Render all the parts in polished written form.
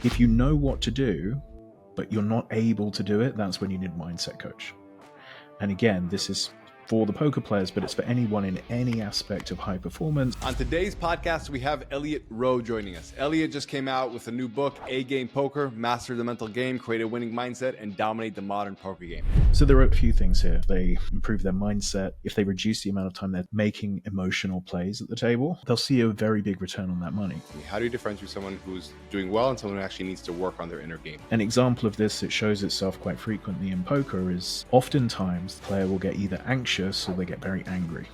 If you know what to do, but you're not able to do it, that's when you need a mindset coach. And again, this is for the poker players, but it's for anyone in any aspect of high performance. On today's podcast, we have Elliot Roe joining us. Elliot just came out with a new book, A Game Poker, Master the Mental Game, Create a Winning Mindset, and Dominate the Modern Poker Game. So there are a few things here. They improve their mindset. If they reduce the amount of time they're making emotional plays at the table, they'll see a very big return on that money. How do you differentiate someone who's doing well and someone who actually needs to work on their inner game? An example of this that shows itself quite frequently in poker is oftentimes the player will get either anxious or they get very angry,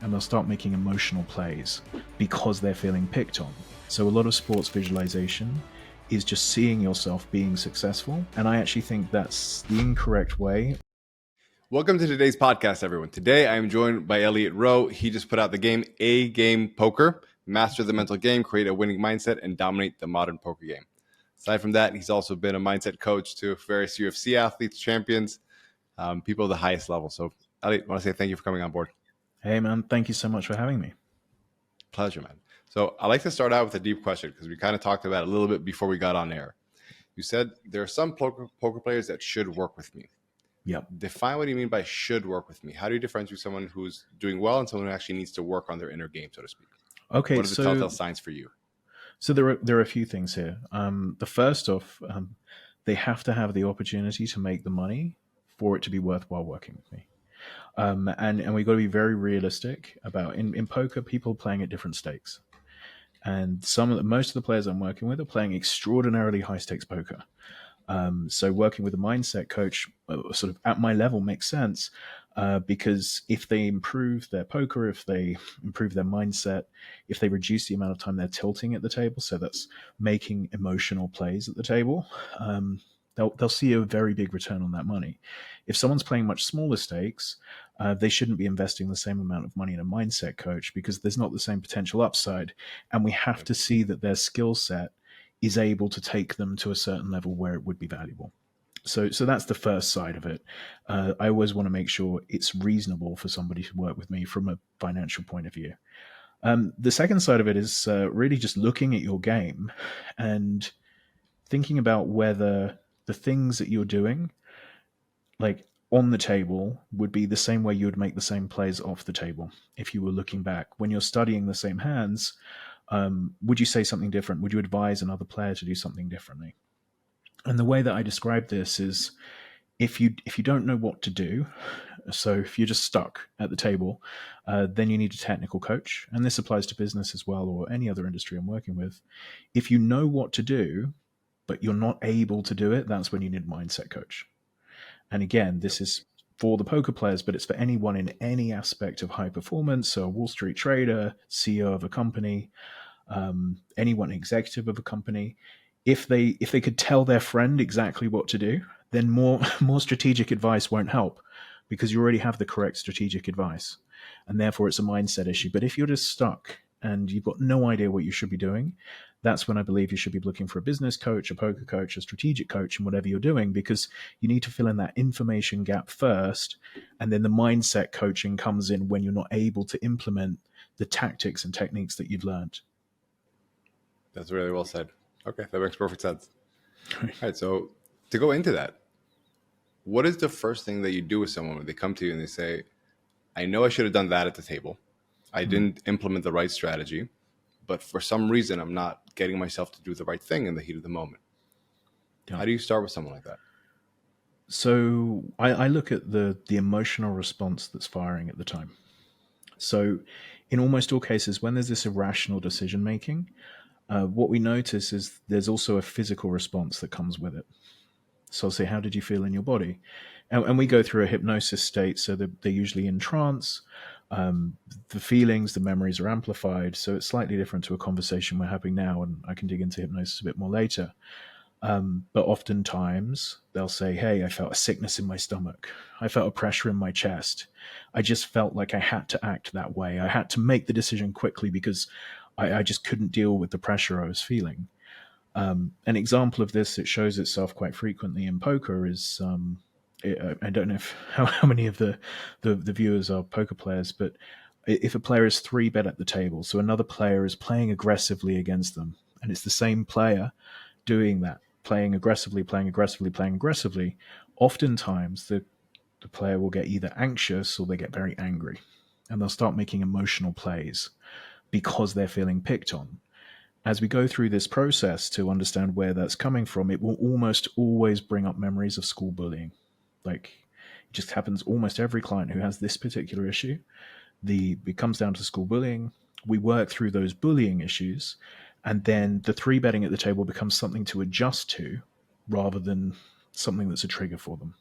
and they'll start making emotional plays because they're feeling picked on. So a lot of sports visualization is just seeing yourself being successful, and I actually think that's the incorrect way. Welcome to today's podcast, everyone. Today I am joined by Elliot Roe. He just put out the game A Game Poker, Master the Mental Game, Create a Winning Mindset, and Dominate the Modern Poker Game. Aside from that, he's also been a mindset coach to various UFC athletes, champions, people at the highest level. So Elliot, I want to say thank you for coming on board. Hey, man. Thank you so much for having me. Pleasure, man. So I like to start out with a deep question because we kind of talked about it a little bit before we got on air. You said there are some poker players that should work with me. Yep. Define what you mean by should work with me. How do you differentiate someone who's doing well and someone who actually needs to work on their inner game, so to speak? Okay. What are the telltale signs for you? So there are a few things here. The first off, they have to have the opportunity to make the money for it to be worthwhile working with me. And we've got to be very realistic about in poker, people playing at different stakes. And most of the players I'm working with are playing extraordinarily high stakes poker. So working with a mindset coach sort of at my level makes sense because if they improve their poker, if they improve their mindset, if they reduce the amount of time they're tilting at the table, so that's making emotional plays at the table, they'll see a very big return on that money. If someone's playing much smaller stakes, they shouldn't be investing the same amount of money in a mindset coach because there's not the same potential upside. And we have to see that their skill set is able to take them to a certain level where it would be valuable. So that's the first side of it. I always want to make sure it's reasonable for somebody to work with me from a financial point of view. The second side of it is really just looking at your game and thinking about whether the things that you're doing, like on the table, would be the same way you would make the same plays off the table. If you were looking back, when you're studying the same hands, would you say something different? Would you advise another player to do something differently? And the way that I describe this is if you don't know what to do, so if you're just stuck at the table, then you need a technical coach. And this applies to business as well, or any other industry I'm working with. If you know what to do, but you're not able to do it, that's when you need a mindset coach. And again, this is for the poker players, but it's for anyone in any aspect of high performance. So a Wall Street trader, CEO of a company, anyone executive of a company. If they could tell their friend exactly what to do, then more strategic advice won't help because you already have the correct strategic advice. And therefore it's a mindset issue. But if you're just stuck and you've got no idea what you should be doing, that's when I believe you should be looking for a business coach, a poker coach, a strategic coach, and whatever you're doing, because you need to fill in that information gap first. And then the mindset coaching comes in when you're not able to implement the tactics and techniques that you've learned. That's really well said. Okay, that makes perfect sense. All right, so to go into that, what is the first thing that you do with someone when they come to you and they say, I know I should have done that at the table. I didn't implement the right strategy, but for some reason, I'm not getting myself to do the right thing in the heat of the moment. Yeah. How do you start with someone like that? So I look at the emotional response that's firing at the time. So in almost all cases, when there's this irrational decision making, what we notice is there's also a physical response that comes with it. So I'll say, how did you feel in your body? And we go through a hypnosis state, so they're usually in trance. The feelings, the memories are amplified. So it's slightly different to a conversation we're having now, and I can dig into hypnosis a bit more later. But oftentimes they'll say, hey, I felt a sickness in my stomach. I felt a pressure in my chest. I just felt like I had to act that way. I had to make the decision quickly because I just couldn't deal with the pressure I was feeling. An example of this that shows itself quite frequently in poker is, I don't know how many of the viewers are poker players, but if a player is 3-bet at the table, so another player is playing aggressively against them, and it's the same player doing that, playing aggressively, oftentimes the player will get either anxious or they get very angry, and they'll start making emotional plays because they're feeling picked on. As we go through this process to understand where that's coming from, it will almost always bring up memories of school bullying. Like, it just happens almost every client who has this particular issue. It comes down to school bullying. We work through those bullying issues, and then the three betting at the table becomes something to adjust to rather than something that's a trigger for them.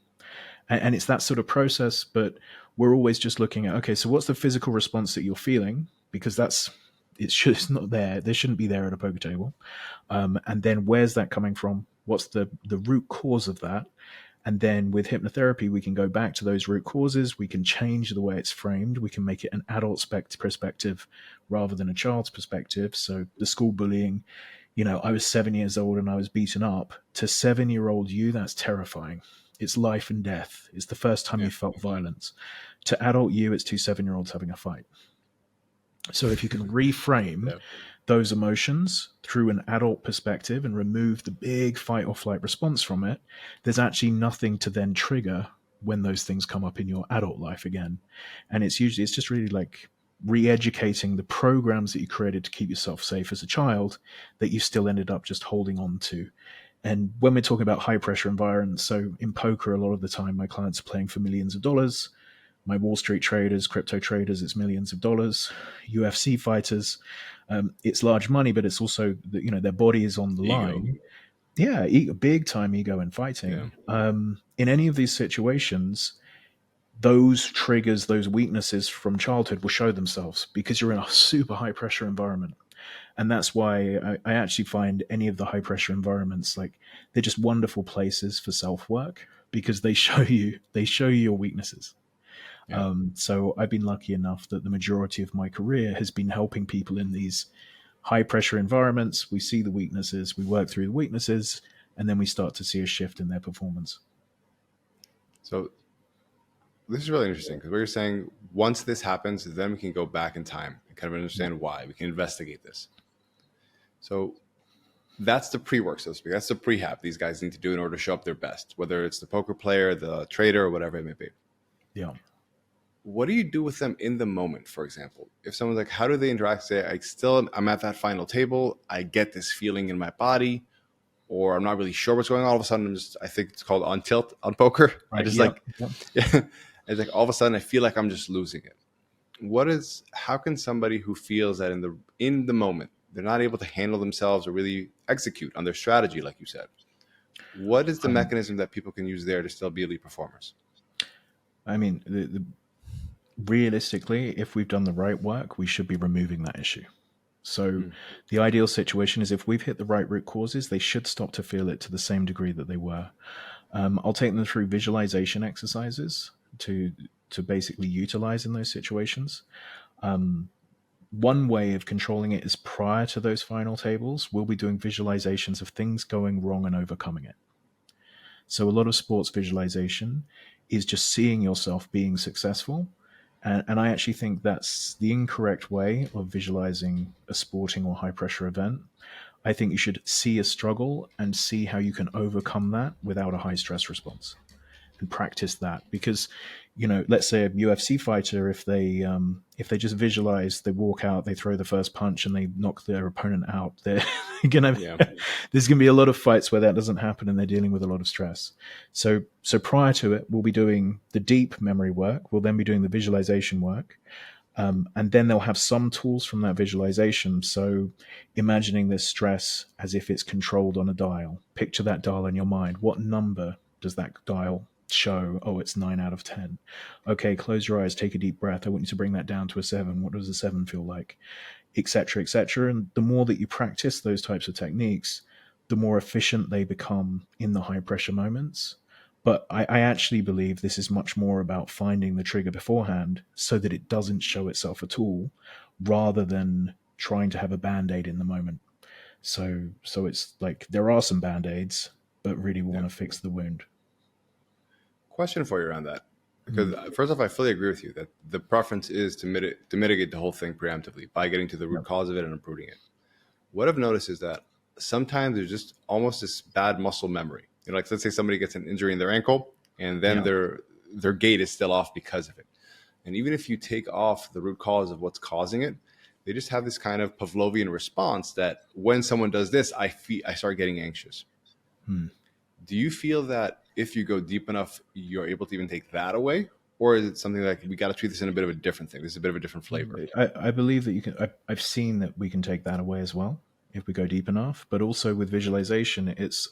And it's that sort of process, but we're always just looking at, okay, so what's the physical response that you're feeling? Because it's not there. They shouldn't be there at a poker table. And then where's that coming from? What's the root cause of that? And then with hypnotherapy, we can go back to those root causes. We can change the way it's framed. We can make it an adult perspective rather than a child's perspective. So the school bullying, I was 7 years old and I was beaten up. To 7-year-old you, that's terrifying. It's life and death. It's the first time you felt violence. To adult you, it's two 7-year-olds having a fight. So if you can reframe those emotions through an adult perspective and remove the big fight or flight response from it, there's actually nothing to then trigger when those things come up in your adult life again. And it's just really like re-educating the programs that you created to keep yourself safe as a child that you still ended up just holding on to. And when we're talking about high pressure environments, so in poker, a lot of the time my clients are playing for millions of dollars. My Wall Street traders, crypto traders, it's millions of dollars. UFC fighters, it's large money, but it's also their body is on the line. Yeah, big time ego in fighting. Yeah. In any of these situations, those triggers, those weaknesses from childhood will show themselves because you're in a super high pressure environment. And that's why I actually find any of the high pressure environments, like, they're just wonderful places for self work because they show you your weaknesses. Yeah. So I've been lucky enough that the majority of my career has been helping people in these high pressure environments. We see the weaknesses, we work through the weaknesses, and then we start to see a shift in their performance. So this is really interesting because what you're saying, once this happens, then we can go back in time and kind of understand why. We can investigate this. So that's the pre-work, so to speak. That's the prehab these guys need to do in order to show up their best, whether it's the poker player, the trader, or whatever it may be. Yeah. What do you do with them in the moment, for example? If someone's like, how do they interact? Say, I'm at that final table. I get this feeling in my body, or I'm not really sure what's going on. All of a sudden, I think it's called on tilt on poker. Right. It's like all of a sudden I feel like I'm just losing it. How can somebody who feels that in the moment, they're not able to handle themselves or really execute on their strategy, like you said, what is the mechanism that people can use there to still be elite performers? I mean, realistically, if we've done the right work, we should be removing that issue. So the ideal situation is if we've hit the right root causes, they should stop to feel it to the same degree that they were. I'll take them through visualization exercises to basically utilize in those situations. One way of controlling it is prior to those final tables, we'll be doing visualizations of things going wrong and overcoming it. So a lot of sports visualization is just seeing yourself being successful. And I actually think that's the incorrect way of visualizing a sporting or high pressure event. I think you should see a struggle and see how you can overcome that without a high stress response and practice that. Because, let's say a UFC fighter, if they just visualize, they walk out, they throw the first punch and they knock their opponent out, there's going to be a lot of fights where that doesn't happen and they're dealing with a lot of stress. So prior to it, we'll be doing the deep memory work. We'll then be doing the visualization work. And then they'll have some tools from that visualization. So imagining this stress as if it's controlled on a dial. Picture that dial in your mind. What number does that dial show? Oh, it's 9 out of 10. Okay, close your eyes, take a deep breath. I want you to bring that down to a 7. What does a 7 feel like? Etc., etc. And the more that you practice those types of techniques, the more efficient they become in the high pressure moments. But I actually believe this is much more about finding the trigger beforehand so that it doesn't show itself at all, rather than trying to have a band-aid in the moment. So it's like there are some band-aids, but really we want to fix the wound. Question for you around that. Because first off, I fully agree with you that the preference is to mitigate the whole thing preemptively by getting to the root cause of it and improving it. What I've noticed is that sometimes there's just almost this bad muscle memory. You know, like let's say somebody gets an injury in their ankle, and then Yeah. their gait is still off because of it. And even if you take off the root cause of what's causing it, they just have this kind of Pavlovian response that when someone does this, I start getting anxious. Do you feel that if you go deep enough, you're able to even take that away? Or is it something like we got to treat this in a bit of a different thing? This is a bit of a different flavor. I believe that you can. I've seen that we can take that away as well if we go deep enough. But also with visualization, it's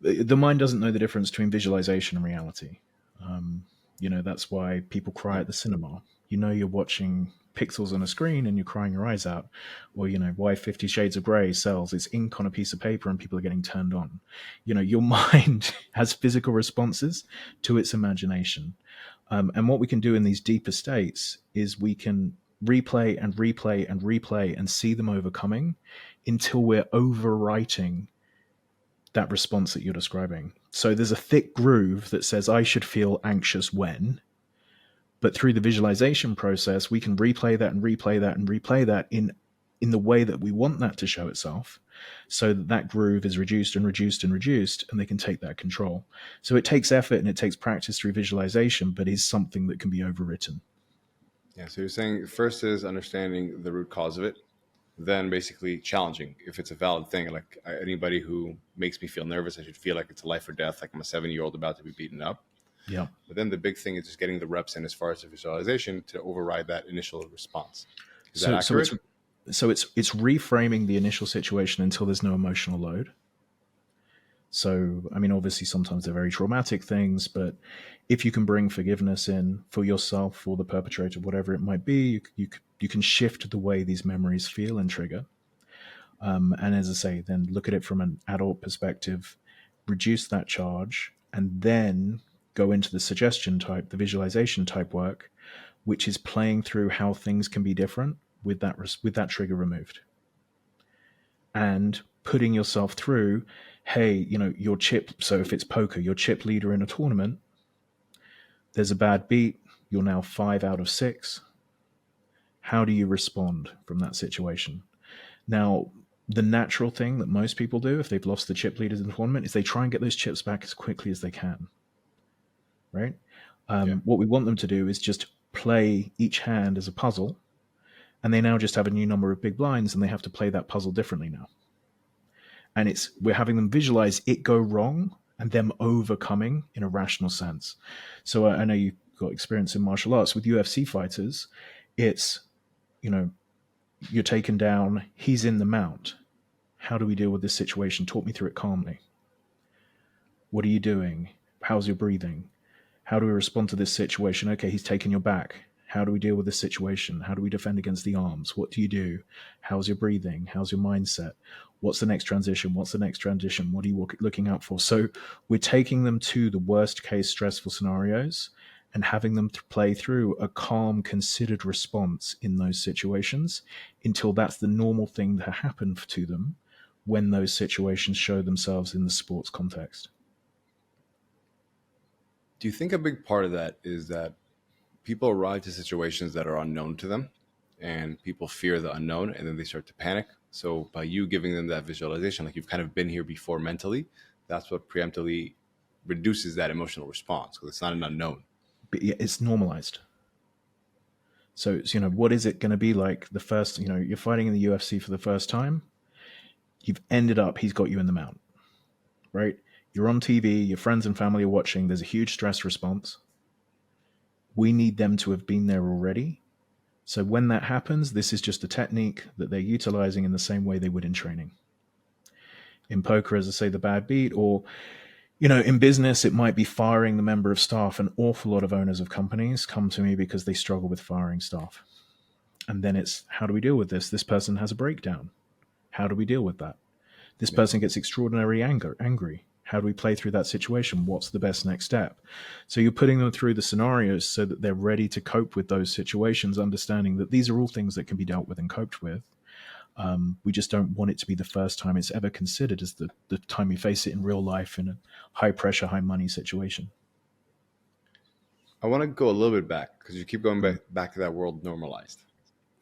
the mind doesn't know the difference between visualization and reality. Um, that's why people cry at the cinema. You're watching pixels on a screen and you're crying your eyes out. Or why 50 Shades of Grey sells. It's ink on a piece of paper and people are getting turned on. Your mind has physical responses to its imagination. And what we can do in these deeper states is we can replay and replay and replay and see them overcoming until we're overwriting that response that you're describing. So there's a thick groove that says I should feel anxious when, but through the visualization process, we can replay that and replay that and replay that in the way that we want that to show itself, so that groove is reduced and reduced and reduced, and they can take that control. So it takes effort and it takes practice through visualization, but is something that can be overwritten. Yeah. So you're saying first is understanding the root cause of it, then basically challenging if it's a valid thing. Like anybody who makes me feel nervous, I should feel like it's a life or death, like I'm a 7-year-old about to be beaten up. Yeah. But then the big thing is just getting the reps in as far as the visualization to override that initial response. Is that accurate? So it's reframing the initial situation until there's no emotional load. So, I mean, obviously sometimes they're very traumatic things, but if you can bring forgiveness in for yourself, for the perpetrator, whatever it might be, you can shift the way these memories feel and trigger. And as I say, then look at it from an adult perspective, reduce that charge, and then go into the suggestion type, the visualization type work, which is playing through how things can be different with that trigger removed, and putting yourself through, hey, your chip. So if it's poker, your chip leader in a tournament, there's a bad beat. You're now 5 out of 6. How do you respond from that situation? Now, the natural thing that most people do if they've lost the chip leaders in the tournament is they try and get those chips back as quickly as they can. Right? What we want them to do is just play each hand as a puzzle, and they now just have a new number of big blinds, and they have to play that puzzle differently now. And we're having them visualize it go wrong and them overcoming in a rational sense. So I know you've got experience in martial arts with UFC fighters. It's, you're taken down, he's in the mount. How do we deal with this situation? Talk me through it calmly. What are you doing? How's your breathing? How do we respond to this situation? Okay, he's taken your back. How do we deal with this situation? How do we defend against the arms? What do you do? How's your breathing? How's your mindset? What's the next transition? What's the next transition? What are you looking out for? So we're taking them to the worst case stressful scenarios and having them play through a calm, considered response in those situations until that's the normal thing to happen to them when those situations show themselves in the sports context. Do you think a big part of that is that people arrive to situations that are unknown to them and people fear the unknown and then they start to panic? So by you giving them that visualization, like you've kind of been here before mentally, that's what preemptively reduces that emotional response because it's not an unknown. But it's normalized. So, what is it going to be like the first, you're fighting in the UFC for the first time. You've ended up, he's got you in the mount, right? You're on TV, your friends and family are watching. There's a huge stress response. We need them to have been there already. So when that happens, this is just a technique that they're utilizing in the same way they would in training. In poker, as I say, the bad beat, or in business, it might be firing the member of staff. An awful lot of owners of companies come to me because they struggle with firing staff. And then it's, how do we deal with this? This person has a breakdown. How do we deal with that? This person gets extraordinarily angry. How do we play through that situation? What's the best next step? So you're putting them through the scenarios so that they're ready to cope with those situations, understanding that these are all things that can be dealt with and coped with. We just don't want it to be the first time it's ever considered as the time you face it in real life in a high pressure, high money situation. I want to go a little bit back because you keep going back to that word normalized.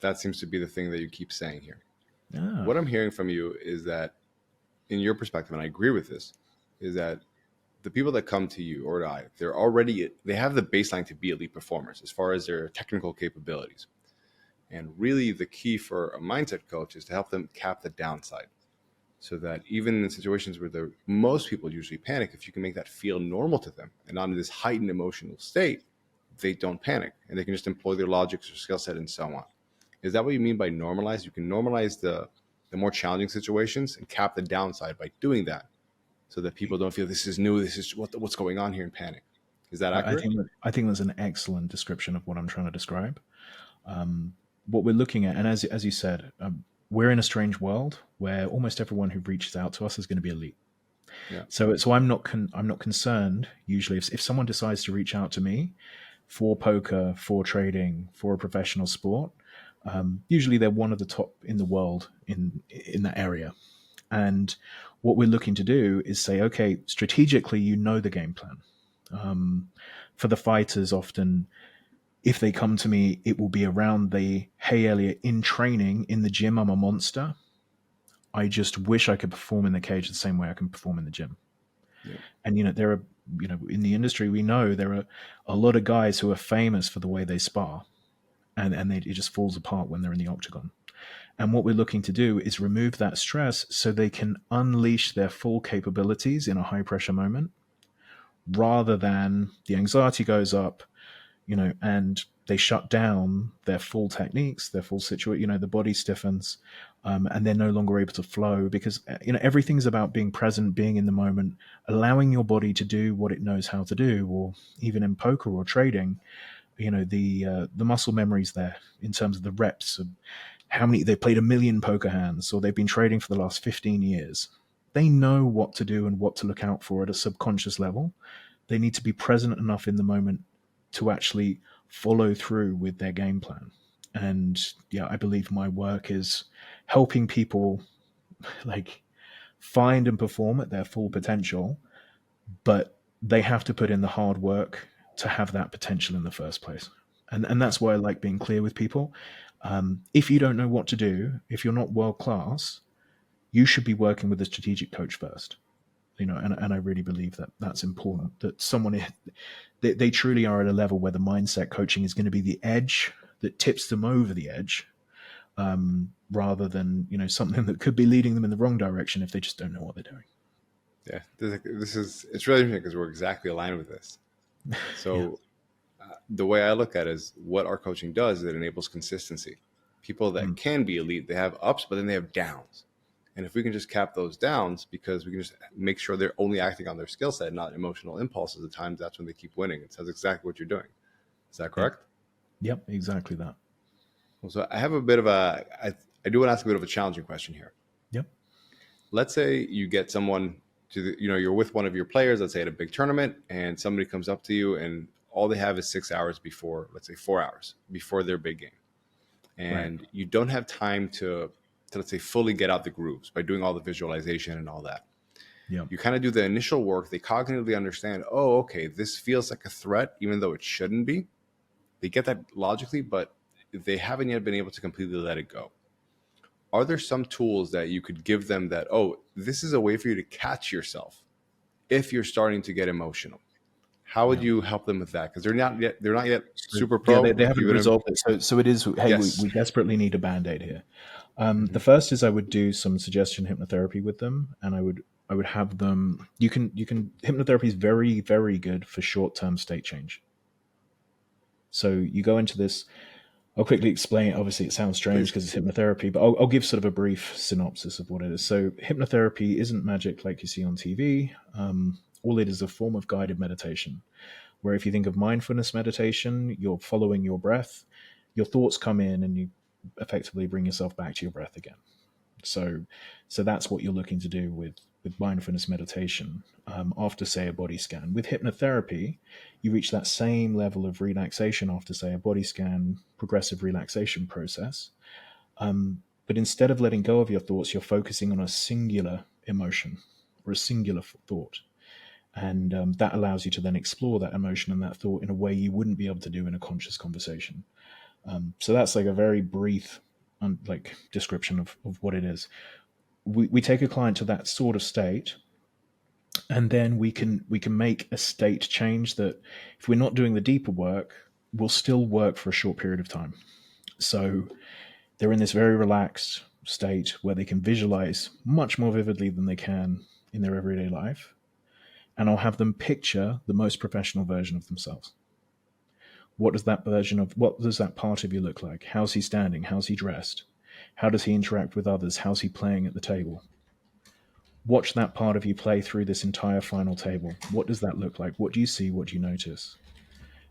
That seems to be the thing that you keep saying here. Yeah. What I'm hearing from you is that, in your perspective, and I agree with this, is that the people that come to you or to I, they have the baseline to be elite performers as far as their technical capabilities. And really, the key for a mindset coach is to help them cap the downside, so that even in situations where most people usually panic, if you can make that feel normal to them and not in this heightened emotional state, they don't panic and they can just employ their logics or skill set and so on. Is that what you mean by normalize? You can normalize the more challenging situations and cap the downside by doing that, so that people don't feel this is new, this is what's going on here, and panic. Is that accurate? I think that's an excellent description of what I'm trying to describe. What we're looking at, and as you said, we're in a strange world where almost everyone who reaches out to us is going to be elite. Yeah. So I'm not concerned usually if someone decides to reach out to me for poker, for trading, for a professional sport. Usually they're one of the top in the world in that area. And what we're looking to do is say, okay, strategically, you know the game plan. For the fighters, often, if they come to me, it will be around the, hey, Elliot, in training, in the gym, I'm a monster. I just wish I could perform in the cage the same way I can perform in the gym. Yeah. And, there are, in the industry, we know there are a lot of guys who are famous for the way they spar, and it just falls apart when they're in the octagon. And what we're looking to do is remove that stress so they can unleash their full capabilities in a high pressure moment, rather than the anxiety goes up, and they shut down their full techniques, their full situation, the body stiffens, and they're no longer able to flow because, everything's about being present, being in the moment, allowing your body to do what it knows how to do. Or even in poker or trading, the muscle memory's there in terms of the reps of how many they played a million poker hands, or they've been trading for the last 15 years. They know what to do and what to look out for at a subconscious level. They need to be present enough in the moment to actually follow through with their game plan. And yeah, I believe my work is helping people like find and perform at their full potential, but they have to put in the hard work to have that potential in the first place. And that's why I like being clear with people. If you don't know what to do, if you're not world class, you should be working with a strategic coach first. And I really believe that that's important. That someone they truly are at a level where the mindset coaching is going to be the edge that tips them over the edge, rather than something that could be leading them in the wrong direction if they just don't know what they're doing. Yeah, it's really interesting because we're exactly aligned with this. So the way I look at it is what our coaching does is it enables consistency. People that can be elite, they have ups, but then they have downs. And if we can just cap those downs, because we can just make sure they're only acting on their skill set, not emotional impulses, at times that's when they keep winning. It says exactly what you're doing. Is that correct? Yep, exactly that. Well, so I have a bit of I do want to ask a bit of a challenging question here. Yep. Let's say you get someone you're with one of your players, let's say at a big tournament, and somebody comes up to you and all they have is 6 hours before, let's say 4 hours before their big game. And you don't have time to let's say fully get out the grooves by doing all the visualization and all that. Yep. You kind of do the initial work. They cognitively understand, oh, okay, this feels like a threat, even though it shouldn't be. They get that logically, but they haven't yet been able to completely let it go. Are there some tools that you could give them that, oh, this is a way for you to catch yourself if you're starting to get emotional? How would you help them with that? Because they're not yet super pro. Yeah, they haven't resolved it. So it is, hey, yes. we desperately need a Band-Aid here. The first is I would do some suggestion hypnotherapy with them, and I would have them, hypnotherapy is very, very good for short-term state change. So you go into this, I'll quickly explain. Obviously, it sounds strange because it's hypnotherapy, but I'll give sort of a brief synopsis of what it is. So hypnotherapy isn't magic like you see on TV. All it is a form of guided meditation, where if you think of mindfulness meditation, you're following your breath, your thoughts come in and you effectively bring yourself back to your breath again. So that's what you're looking to do with mindfulness meditation after, say, a body scan. With hypnotherapy, you reach that same level of relaxation after, say, a body scan, progressive relaxation process. But instead of letting go of your thoughts, you're focusing on a singular emotion or a singular thought. And that allows you to then explore that emotion and that thought in a way you wouldn't be able to do in a conscious conversation. So that's like a very brief like description of what it is. We take a client to that sort of state, and then we can make a state change that, if we're not doing the deeper work, will still work for a short period of time. So they're in this very relaxed state where they can visualize much more vividly than they can in their everyday life. And I'll have them picture the most professional version of themselves. What does that part of you look like? How's he standing? How's he dressed? How does he interact with others? How's he playing at the table? Watch that part of you play through this entire final table. What does that look like? What do you see? What do you notice?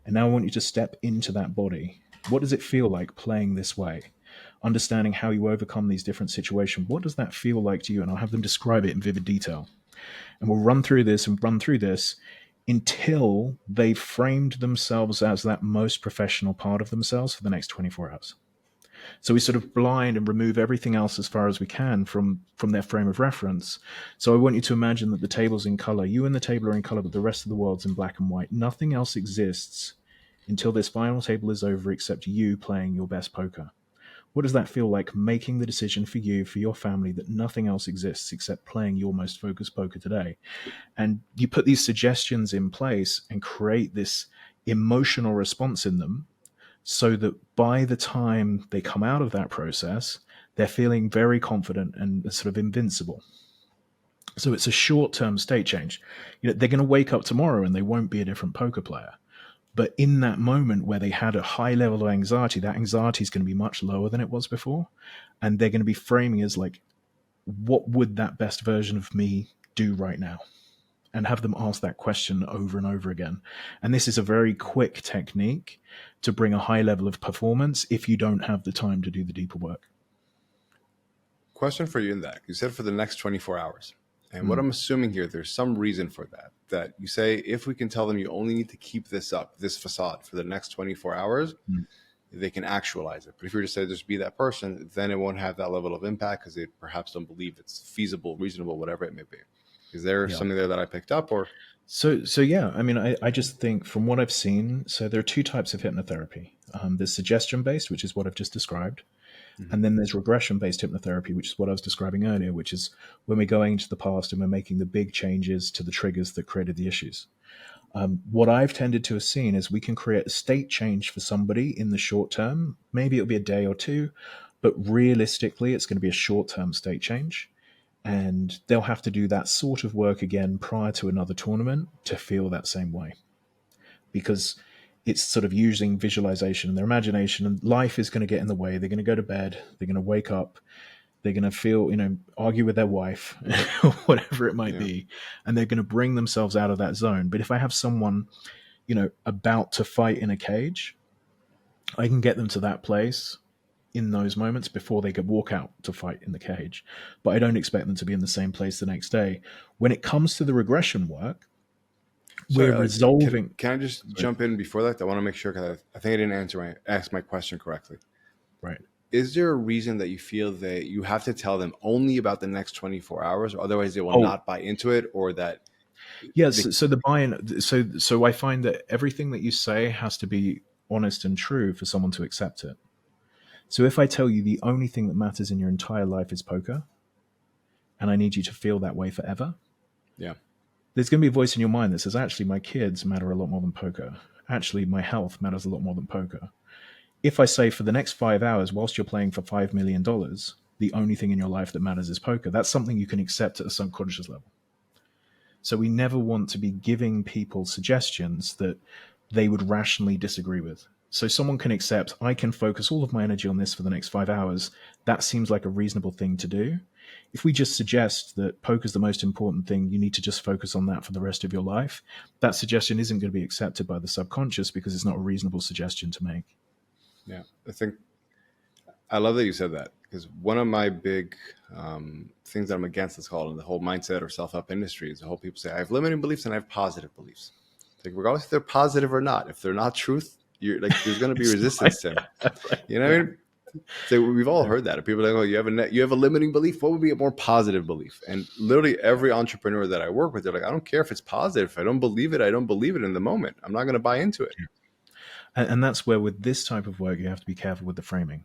And now I want you to step into that body. What does it feel like playing this way? Understanding how you overcome these different situations. What does that feel like to you? And I'll have them describe it in vivid detail. And we'll run through this and run through this until they've framed themselves as that most professional part of themselves for the next 24 hours. So we sort of blind and remove everything else as far as we can from their frame of reference. So I want you to imagine that the table's in color. You and the table are in color, but the rest of the world's in black and white. Nothing else exists until this final table is over except you playing your best poker. What does that feel like, making the decision for you, for your family, that nothing else exists except playing your most focused poker today? And you put these suggestions in place and create this emotional response in them, so that by the time they come out of that process, they're feeling very confident and sort of invincible. So it's a short-term state change. They're going to wake up tomorrow and they won't be a different poker player. But in that moment where they had a high level of anxiety, that anxiety is going to be much lower than it was before. And they're going to be framing as like, what would that best version of me do right now? And have them ask that question over and over again. And this is a very quick technique to bring a high level of performance if you don't have the time to do the deeper work. Question for you in that. You said for the next 24 hours. And what I'm assuming here, there's some reason for that you say, if we can tell them you only need to keep this up, this facade for the next 24 hours, they can actualize it. But if you were to say just be that person, then it won't have that level of impact because they perhaps don't believe it's feasible, reasonable, whatever it may be. Is there something there that I picked up? Or So yeah, I mean, I just think from what I've seen, so there are two types of hypnotherapy. There's suggestion-based, which is what I've just described. And then there's regression-based hypnotherapy, which is what I was describing earlier, which is when we're going into the past and we're making the big changes to the triggers that created the issues. What I've tended to have seen is we can create a state change for somebody in the short term. Maybe it'll be a day or two, but realistically, it's going to be a short-term state change. And they'll have to do that sort of work again prior to another tournament to feel that same way. Because it's sort of using visualization and their imagination, and life is going to get in the way. They're going to go to bed. They're going to wake up. They're going to feel, argue with their wife, whatever it might be. And they're going to bring themselves out of that zone. But if I have someone, about to fight in a cage, I can get them to that place in those moments before they could walk out to fight in the cage. But I don't expect them to be in the same place the next day. When it comes to the regression work, we're resolving. Can I just jump in before that? I want to make sure, because I think I didn't ask my question correctly. Right. Is there a reason that you feel that you have to tell them only about the next 24 hours, or otherwise they will not buy into it, or that? Yes. So the buy-in. So I find that everything that you say has to be honest and true for someone to accept it. So if I tell you the only thing that matters in your entire life is poker, and I need you to feel that way forever, there's going to be a voice in your mind that says, actually, my kids matter a lot more than poker. Actually, my health matters a lot more than poker. If I say for the next 5 hours, whilst you're playing for $5 million, the only thing in your life that matters is poker, that's something you can accept at a subconscious level. So we never want to be giving people suggestions that they would rationally disagree with. So someone can accept, I can focus all of my energy on this for the next 5 hours. That seems like a reasonable thing to do. If we just suggest that poker is the most important thing, you need to just focus on that for the rest of your life, that suggestion isn't going to be accepted by the subconscious because it's not a reasonable suggestion to make. Yeah, I love that you said that, because one of my big things that I'm against is called in the whole mindset or self-help industry is the whole people say, I have limiting beliefs and I have positive beliefs. It's like, regardless if they're positive or not, if they're not truth, you're like, there's going to be resistance to it. You know what I mean? So we've all heard that. People are like, oh, you have a limiting belief. What would be a more positive belief? And literally every entrepreneur that I work with, they're like, I don't care if it's positive. If I don't believe it, I don't believe it in the moment. I'm not going to buy into it. And that's where with this type of work, you have to be careful with the framing.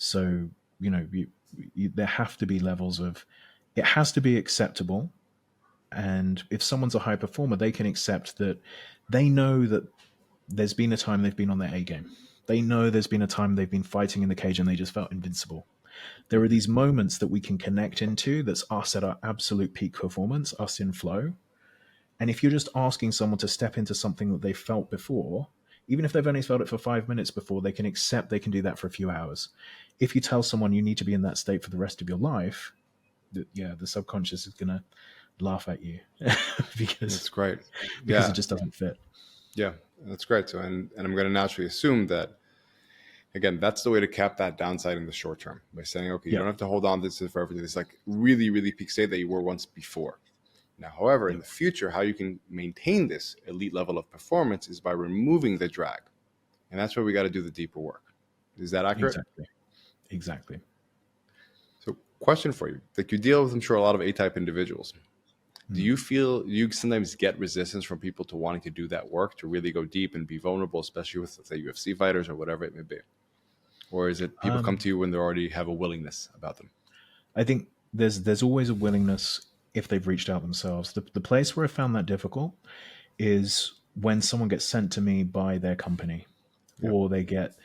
So, there have to be levels of, it has to be acceptable. And if someone's a high performer, they can accept that they know that there's been a time they've been on their A game. They know there's been a time they've been fighting in the cage and they just felt invincible. There are these moments that we can connect into that's us at our absolute peak performance, us in flow. And if you're just asking someone to step into something that they've felt before, even if they've only felt it for 5 minutes before, they can accept they can do that for a few hours. If you tell someone you need to be in that state for the rest of your life, the subconscious is going to laugh at you because That's great. it just doesn't fit. Yeah, that's great. So, and I'm going to naturally assume that, again, that's the way to cap that downside in the short term by saying, okay, you don't have to hold on to this forever. This like really, really peak state that you were once before. Now, however, in the future, how you can maintain this elite level of performance is by removing the drag. And that's where we got to do the deeper work. Is that accurate? Exactly. So, question for you. Like, you deal with, I'm sure, a lot of A-type individuals. Do you feel you sometimes get resistance from people to wanting to do that work, to really go deep and be vulnerable, especially with, let's say, UFC fighters or whatever it may be? Or is it people come to you when they already have a willingness about them? I think there's always a willingness if they've reached out themselves. The place where I found that difficult is when someone gets sent to me by their company, or they get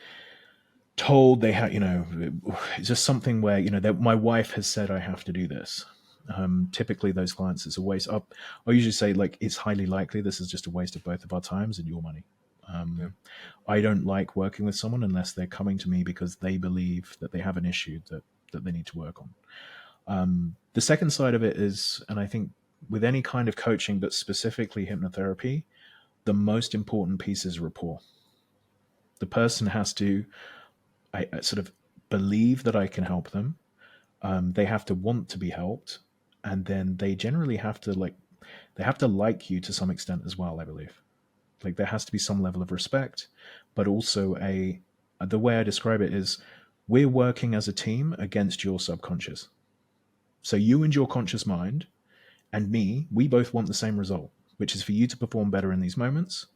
told they have, it's just something where, my wife has said I have to do this. Typically those clients, it's a waste. I usually say, like, it's highly likely this is just a waste of both of our times and your money. I don't like working with someone unless they're coming to me because they believe that they have an issue that they need to work on. The second side of it is, and I think with any kind of coaching, but specifically hypnotherapy, the most important piece is rapport. The person has to I sort of believe that I can help them. They have to want to be helped. And then they generally have to like you to some extent as well, I believe. Like, there has to be some level of respect, but also the way I describe it is, we're working as a team against your subconscious. So you and your conscious mind and me, we both want the same result, which is for you to perform better in these moments.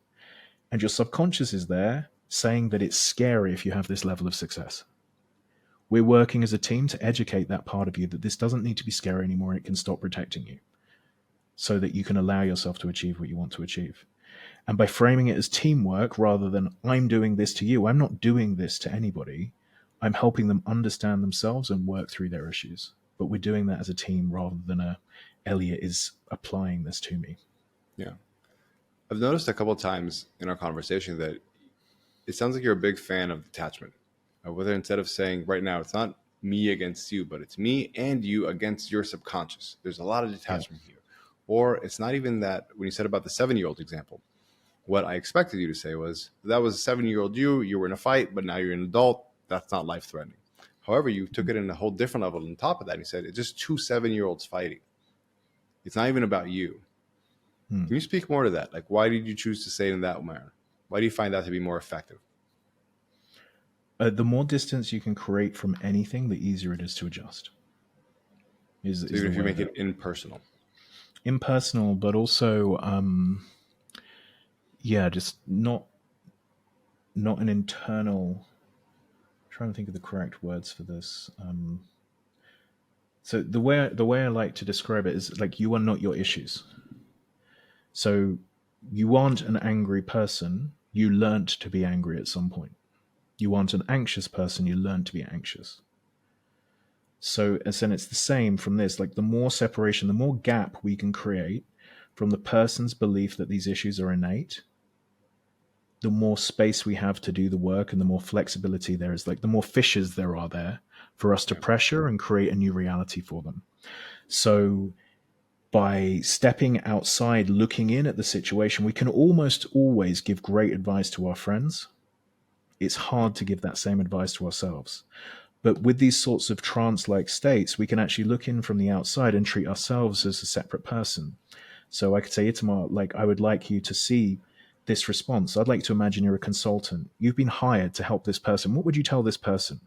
And your subconscious is there saying that it's scary if you have this level of success. We're working as a team to educate that part of you that this doesn't need to be scary anymore. It can stop protecting you so that you can allow yourself to achieve what you want to achieve. And by framing it as teamwork rather than I'm doing this to you, I'm not doing this to anybody. I'm helping them understand themselves and work through their issues. But we're doing that as a team rather than Elliot is applying this to me. Yeah. I've noticed a couple of times in our conversation that it sounds like you're a big fan of detachment. Whether instead of saying right now, it's not me against you, but it's me and you against your subconscious. There's a lot of detachment here. Or it's not even that. When you said about the 7-year-old example, what I expected you to say was, that was a 7-year-old you were in a fight, but now you're an adult. That's not life-threatening. However, you took it in a whole different level on top of that. You said it's just 2 7-year-olds fighting. It's not even about you. Can you speak more to that? Like, why did you choose to say it in that manner? Why do you find that to be more effective? The more distance you can create from anything, the easier it is to adjust. So even if you make it impersonal. Impersonal, but also, just not an internal. I'm trying to think of the correct words for this. So the way I like to describe it is, like, you are not your issues. So you aren't an angry person. You learnt to be angry at some point. You aren't an anxious person. You learn to be anxious. So, as in, it's the same from this. Like, the more separation, the more gap we can create from the person's belief that these issues are innate, the more space we have to do the work and the more flexibility there is. Like, the more fissures there are there for us to pressure and create a new reality for them. So by stepping outside, looking in at the situation, we can almost always give great advice to our friends. It's hard to give that same advice to ourselves. But with these sorts of trance-like states, we can actually look in from the outside and treat ourselves as a separate person. So I could say, Itamar, like, I would like you to see this response. I'd like to imagine you're a consultant. You've been hired to help this person. What would you tell this person?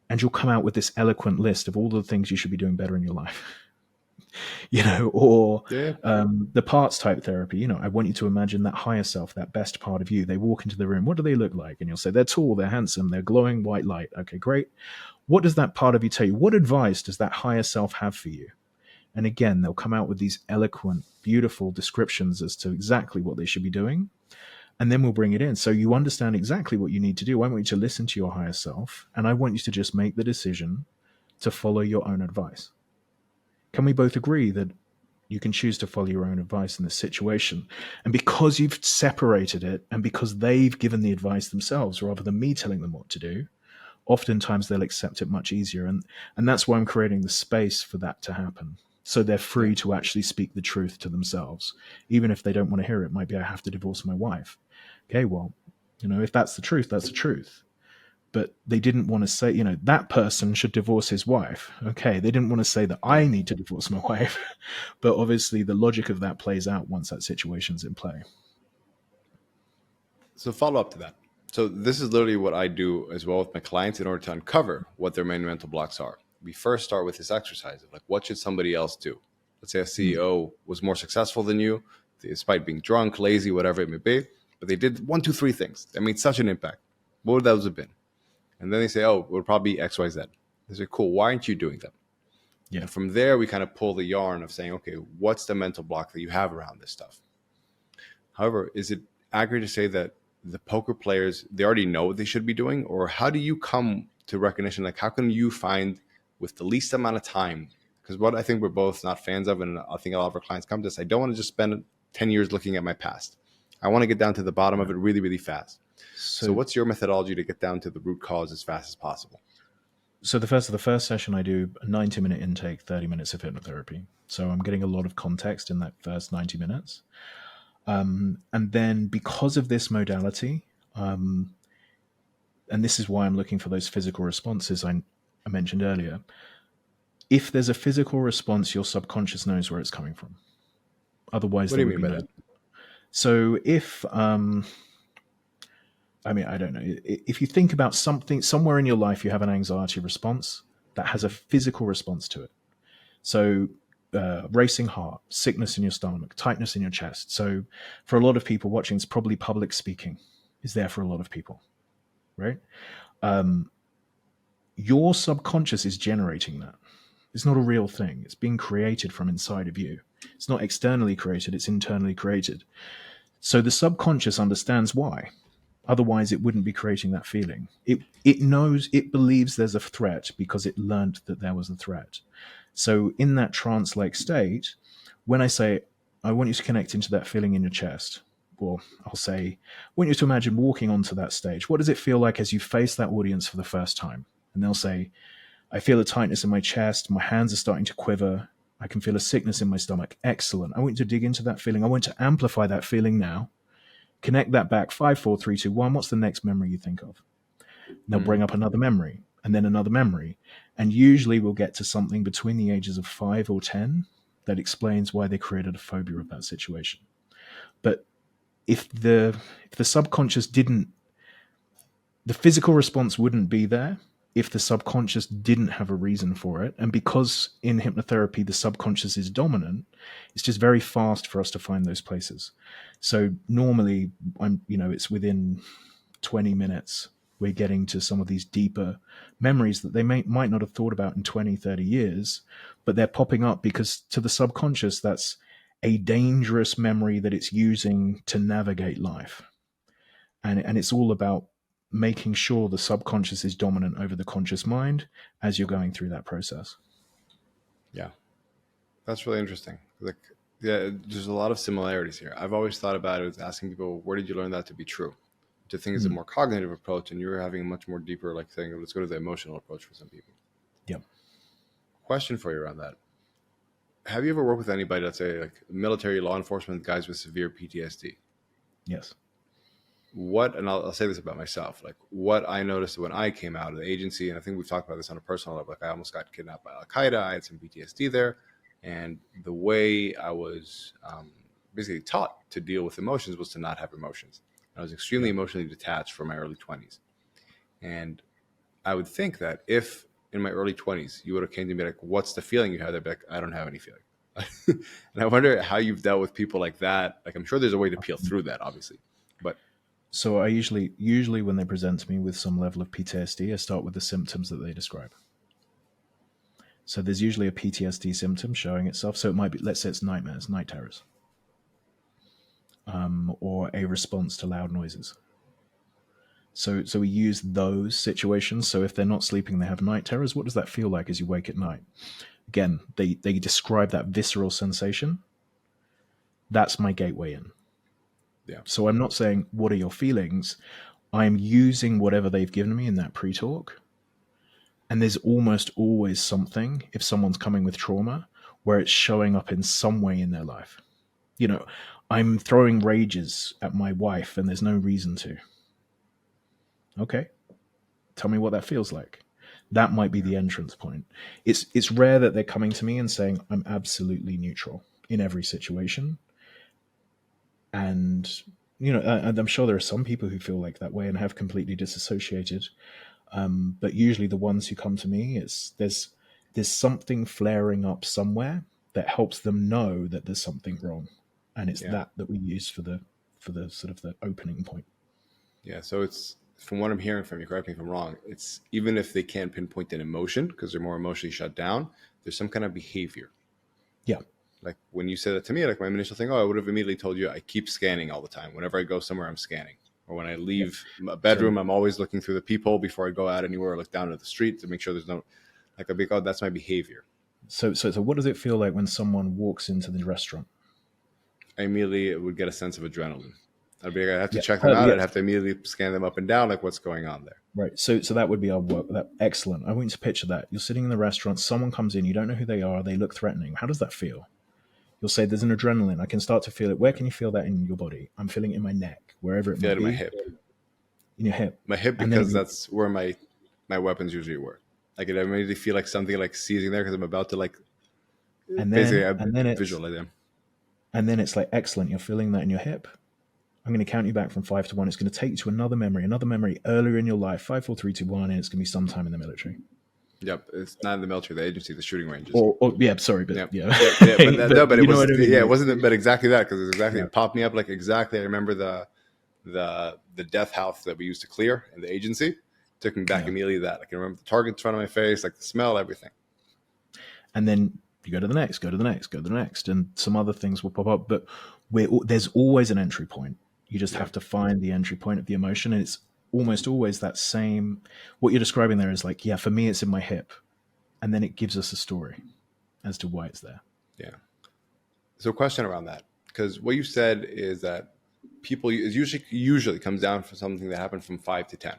And you'll come out with this eloquent list of all the things you should be doing better in your life. Or Yeah. the parts type therapy. I want you to imagine that higher self, that best part of you. They walk into the room. What do they look like? And you'll say, they're tall, they're handsome, they're glowing white light. Okay, great. What does that part of you tell you? What advice does that higher self have for you? And again, they'll come out with these eloquent, beautiful descriptions as to exactly what they should be doing. And then we'll bring it in. So you understand exactly what you need to do. I want you to listen to your higher self, and I want you to just make the decision to follow your own advice. Can we both agree that you can choose to follow your own advice in this situation? And because you've separated it, and because they've given the advice themselves rather than me telling them what to do, oftentimes they'll accept it much easier. And that's why I'm creating the space for that to happen. So they're Yeah. free to actually speak the truth to themselves. Even if they don't want to hear it, might be, I have to divorce my wife. Okay, well, if that's the truth, that's the truth. But they didn't want to say, that person should divorce his wife. Okay, they didn't want to say that Yeah. I need to divorce my wife. But obviously the logic of that plays out once that situation's in play. So follow up to that. So this is literally what I do as well with my clients in order to uncover what their main mental blocks are. We first start with this exercise of like, what should somebody else do? Let's say a CEO was more successful than you, despite being drunk, lazy, whatever it may be, but they did 1, 2, 3 things that made such an impact. What would those have been? And then they say, oh, it would probably be X, Y, Z. They say, cool, why aren't you doing them? Yeah. And from there, we kind of pull the yarn of saying, okay, what's the mental block that you have around this stuff? However, is it accurate to say that the poker players, they already know what they should be doing? Or how do you come to recognition? Like, how can you find with the least amount of time? Because what I think we're both not fans of, and I think a lot of our clients come to us, I don't want to just spend 10 years looking at my past. I want to get down to the bottom of it really, really fast. So what's your methodology to get down to the root cause as fast as possible? So the first session I do a 90-minute intake, 30 minutes of hypnotherapy. So I'm getting a lot of context in that first 90 minutes. And then because of this modality, and this is why I'm looking for those physical responses I mentioned earlier. If there's a physical response, your subconscious knows where it's coming from. Otherwise, What do there you would mean be by no. that? So if I don't know. If you think about something, somewhere in your life, you have an anxiety response that has a physical response to it. So, racing heart, sickness in your stomach, tightness in your chest. So, for a lot of people watching, it's probably public speaking is there for a lot of people, right? Um, your subconscious is generating that. It's not a real thing. It's being created from inside of you. It's not externally created, it's internally created. So the subconscious understands why. Otherwise, it wouldn't be creating that feeling. It knows, it believes there's a threat because it learned that there was a threat. So in that trance-like state, when I say, I want you to connect into that feeling in your chest, or I'll say, I want you to imagine walking onto that stage. What does it feel like as you face that audience for the first time? And they'll say, I feel a tightness in my chest. My hands are starting to quiver. I can feel a sickness in my stomach. Excellent. I want you to dig into that feeling. I want to amplify that feeling now. Connect that back. 5, 4, 3, 2, 1. What's the next memory you think of? And they'll bring up another memory and then another memory. And usually we'll get to something between the ages of 5 or 10 that explains why they created a phobia of that situation. But if the subconscious didn't, the physical response wouldn't be there if the subconscious didn't have a reason for it. And because in hypnotherapy the subconscious is dominant, it's just very fast for us to find those places. So normally it's within 20 minutes we're getting to some of these deeper memories that they might not have thought about in 20, 30 years, but they're popping up because to the subconscious that's a dangerous memory that it's using to navigate life. And it's all about making sure the subconscious is dominant over the conscious mind as you're going through that process. Yeah, that's really interesting. Like, yeah, there's a lot of similarities here. I've always thought about it as asking people, where did you learn that to be true? Which I think is a more cognitive approach, and you're having a much more deeper, like saying, let's go to the emotional approach for some people. Yep. Question for you around that. Have you ever worked with anybody, let's say like military, law enforcement, guys with severe PTSD? Yes. And I'll say this about myself, like what I noticed when I came out of the agency, and I think we've talked about this on a personal level, like I almost got kidnapped by Al-Qaeda, I had some PTSD there, and the way I was basically taught to deal with emotions was to not have emotions. I was extremely emotionally detached from my early 20s. And I would think that if in my early 20s you would have came to me like, what's the feeling you have? I'd be like, I don't have any feeling. And I wonder how you've dealt with people like that. Like, I'm sure there's a way to peel through that, obviously. But So I usually when they present to me with some level of PTSD, I start with the symptoms that they describe. So there's usually a PTSD symptom showing itself. So it might be, let's say it's nightmares, night terrors, or a response to loud noises. So we use those situations. So if they're not sleeping, they have night terrors. What does that feel like as you wake at night? Again, they describe that visceral sensation. That's my gateway in. yeah, So I'm not saying, what are your feelings? I'm using whatever they've given me in that pre-talk. And there's almost always something, if someone's coming with trauma, where it's showing up in some way in their life. You know, I'm throwing rages at my wife and there's no reason to. Okay, tell me what that feels like. That might be the entrance point. It's rare that they're coming to me and saying, I'm absolutely neutral in every situation. And, and I'm sure there are some people who feel like that way and have completely disassociated. But usually the ones who come to me, there's something flaring up somewhere that helps them know that there's something wrong. And it's that we use for the sort of the opening point. Yeah. So it's, from what I'm hearing from you, correct me if I'm wrong, it's even if they can't pinpoint an emotion because they're more emotionally shut down, there's some kind of behavior. Yeah. Like when you said that to me, like my initial thing, I would have immediately told you I keep scanning all the time. Whenever I go somewhere, I'm scanning. Or when I leave a bedroom, I'm always looking through the peephole before I go out anywhere or look down at the street to make sure there's no, like, I'd be like, oh, that's my behavior. So what does it feel like when someone walks into the restaurant? I immediately would get a sense of adrenaline. I'd be like, I have to check them out. I'd have to immediately scan them up and down, like what's going on there. Right. So that would be our work. Excellent. I want you to picture that. You're sitting in the restaurant, someone comes in, you don't know who they are, they look threatening. How does that feel? You'll say, there's an adrenaline. I can start to feel it. Where can you feel that in your body? I'm feeling it in my neck, wherever it might be. In my hip. In your hip. My hip, because that's where my weapons usually were. Like, it immediately feel like something like seizing there because I'm about to like, and then visualize them. And then it's like, excellent. You're feeling that in your hip. I'm going to count you back from 5 to 1. It's going to take you to another memory earlier in your life. 5, 4, 3, 2, 1, and it's going to be sometime in the military. Yep, it's not in the military, the agency, the shooting ranges. Sorry, but but it wasn't. But exactly that, because it popped me up like exactly. I remember the death house that we used to clear in the agency. Took me back immediately. That I can remember the target in front of my face, like the smell, everything. And then you go to the next, go to the next, go to the next, and some other things will pop up. But there's always an entry point. You just have to find the entry point of the emotion, and it's almost always that same. What you're describing there is like, for me, it's in my hip, and then it gives us a story as to why it's there. Yeah. So, a question around that, because what you said is that people usually comes down for something that happened from 5 to 10.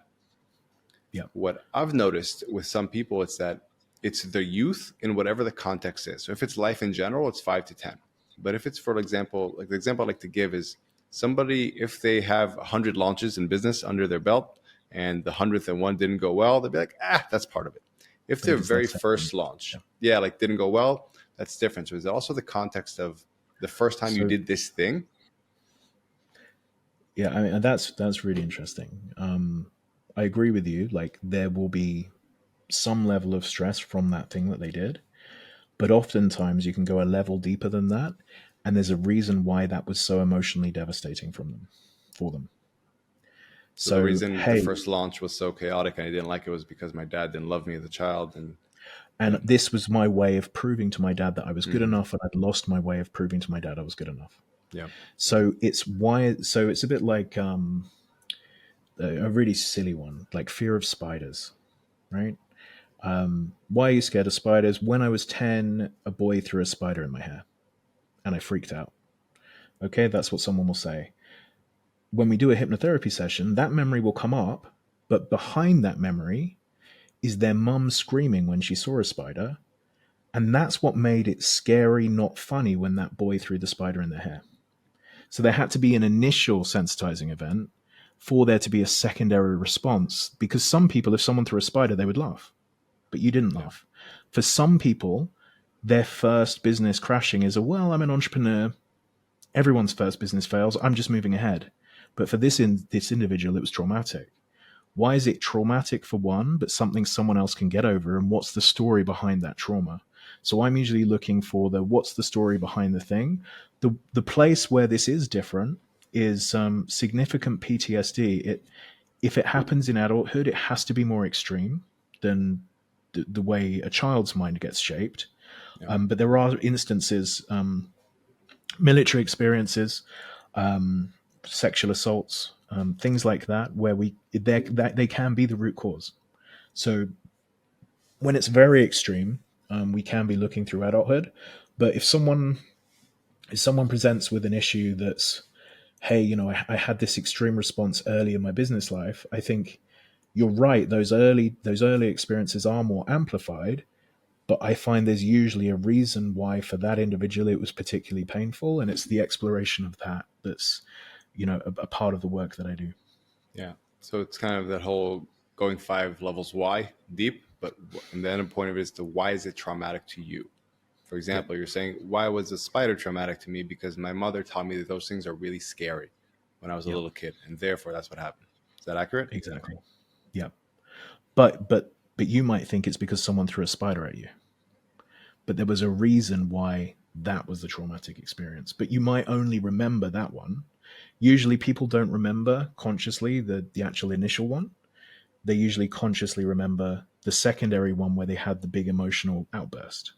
Yeah. What I've noticed with some people, it's that it's their youth in whatever the context is. So if it's life in general, it's 5 to 10. But if it's, for example, like the example I like to give is somebody, if they have 100 launches in business under their belt and the 100th and one didn't go well, they'll be like, that's part of it. If their very first launch, didn't go well, that's different. So is it also the context of the first time you did this thing? Yeah, I mean, that's really interesting. I agree with you. Like, there will be some level of stress from that thing that they did, but oftentimes you can go a level deeper than that, and there's a reason why that was so emotionally devastating for them. So the reason the first launch was so chaotic and I didn't like it was because my dad didn't love me as a child, and this was my way of proving to my dad that I was good enough, and I'd lost my way of proving to my dad I was good enough. Yeah. So it's a bit like a really silly one, like fear of spiders, right? Why are you scared of spiders? When I was 10, a boy threw a spider in my hair and I freaked out. Okay, that's what someone will say. When we do a hypnotherapy session, that memory will come up, but behind that memory is their mum screaming when she saw a spider. And that's what made it scary, not funny, when that boy threw the spider in their hair. So there had to be an initial sensitizing event for there to be a secondary response, because some people, if someone threw a spider, they would laugh. But you didn't laugh. For some people, their first business crashing is I'm an entrepreneur. Everyone's first business fails. I'm just moving ahead. But for this individual, it was traumatic. Why is it traumatic for one, but something someone else can get over? And what's the story behind that trauma? So I'm usually looking for the what's the story behind the thing. The place where this is different is significant PTSD. If it happens in adulthood, it has to be more extreme than the way a child's mind gets shaped. Yeah. But there are instances, military experiences, sexual assaults, things like that, where that they can be the root cause. So when it's very extreme, we can be looking through adulthood. But if someone presents with an issue that's, hey, I had this extreme response early in my business life, I think you're right. Those early experiences are more amplified, but I find there's usually a reason why for that individual it was particularly painful, and it's the exploration of that's a part of the work that I do. Yeah. So it's kind of that whole going 5 levels why deep, but and then a point of it is to why is it traumatic to you? For Yep. example, you're saying, why was the spider traumatic to me? Because my mother taught me that those things are really scary when I was a Yep. little kid, and therefore that's what happened. Is that accurate? Exactly. Yep. But you might think it's because someone threw a spider at you, but there was a reason why that was the traumatic experience. But you might only remember that one. Usually, people don't remember consciously the actual initial one. They usually consciously remember the secondary one where they had the big emotional outburst.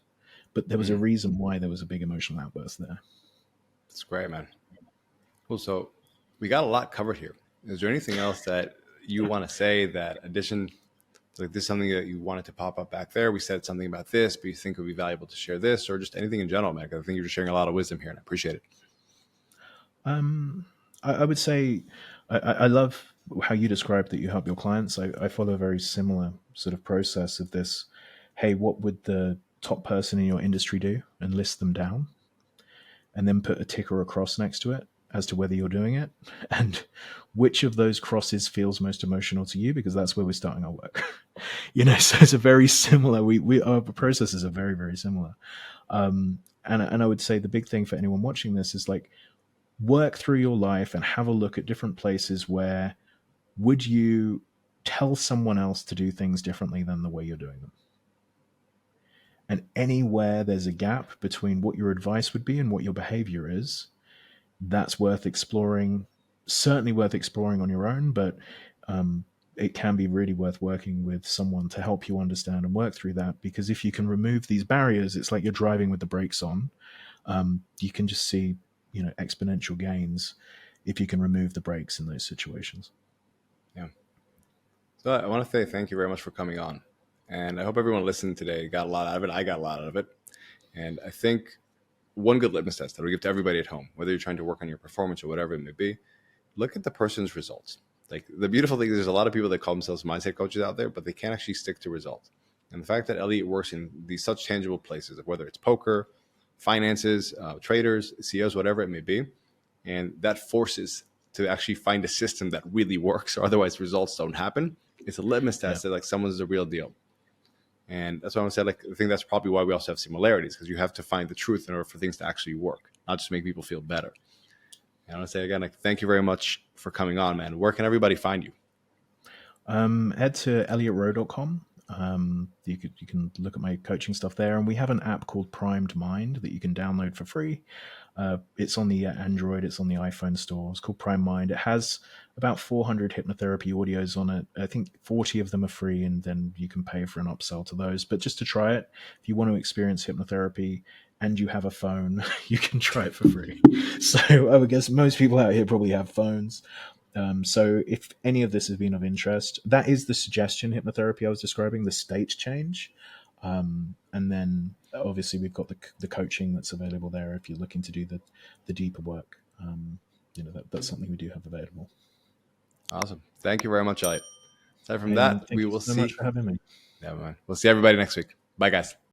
But there was a Mm, reason why there was a big emotional outburst there. that's great, man. Cool. So we got a lot covered here. Is there anything else that you want to say that addition, like this is something that you wanted to pop up back there? We said something about this, but you think it would be valuable to share this, or just anything in general, man? 'Cause I think you're just sharing a lot of wisdom here, and I appreciate it. Um, I would say I love how you described that you help your clients. I follow a very similar sort of process of this. Hey, what would the top person in your industry do? And list them down, and then put a tick or a cross next to it as to whether you're doing it, and which of those crosses feels most emotional to you, because that's where we're starting our work. So it's a very similar. We our processes are very, very similar. And I would say the big thing for anyone watching this is like work through your life and have a look at different places where would you tell someone else to do things differently than the way you're doing them. And anywhere there's a gap between what your advice would be and what your behavior is, that's worth exploring. Certainly worth exploring on your own, but it can be really worth working with someone to help you understand and work through that. Because if you can remove these barriers, it's like you're driving with the brakes on. You can just see, exponential gains if you can remove the brakes in those situations. Yeah. So I want to say thank you very much for coming on. And I hope everyone listened today got a lot out of it. I got a lot out of it. And I think one good litmus test that we give to everybody at home, whether you're trying to work on your performance or whatever it may be, look at the person's results. Like the beautiful thing is there's a lot of people that call themselves mindset coaches out there, but they can't actually stick to results. And the fact that Elliot works in these such tangible places, whether it's poker, finances, traders, CEOs, whatever it may be, and that forces to actually find a system that really works, or otherwise results don't happen. It's a litmus Yeah. test that like someone's the real deal. And that's why I said, like, I think that's probably why we also have similarities, because you have to find the truth in order for things to actually work, not just make people feel better. And I want to say again, like, thank you very much for coming on, man. Where can everybody find you? Head to elliotroe.com. You can look at my coaching stuff there, and we have an app called Primed Mind that you can download for free. It's on the Android, it's on the iPhone store. It's called Prime Mind. It has about 400 hypnotherapy audios on it. I think 40 of them are free, and then you can pay for an upsell to those. But just to try it, if you want to experience hypnotherapy and you have a phone, you can try it for free. So I would guess most people out here probably have phones. So if any of this has been of interest, that is the suggestion hypnotherapy I was describing, the state change. And then obviously we've got the coaching that's available there if you're looking to do the deeper work. That's something we do have available. Awesome. Thank you very much, Elliot. Aside from Hey man, that, thank we you will so much see. for having me. Yeah, man. We'll see everybody next week. Bye, guys.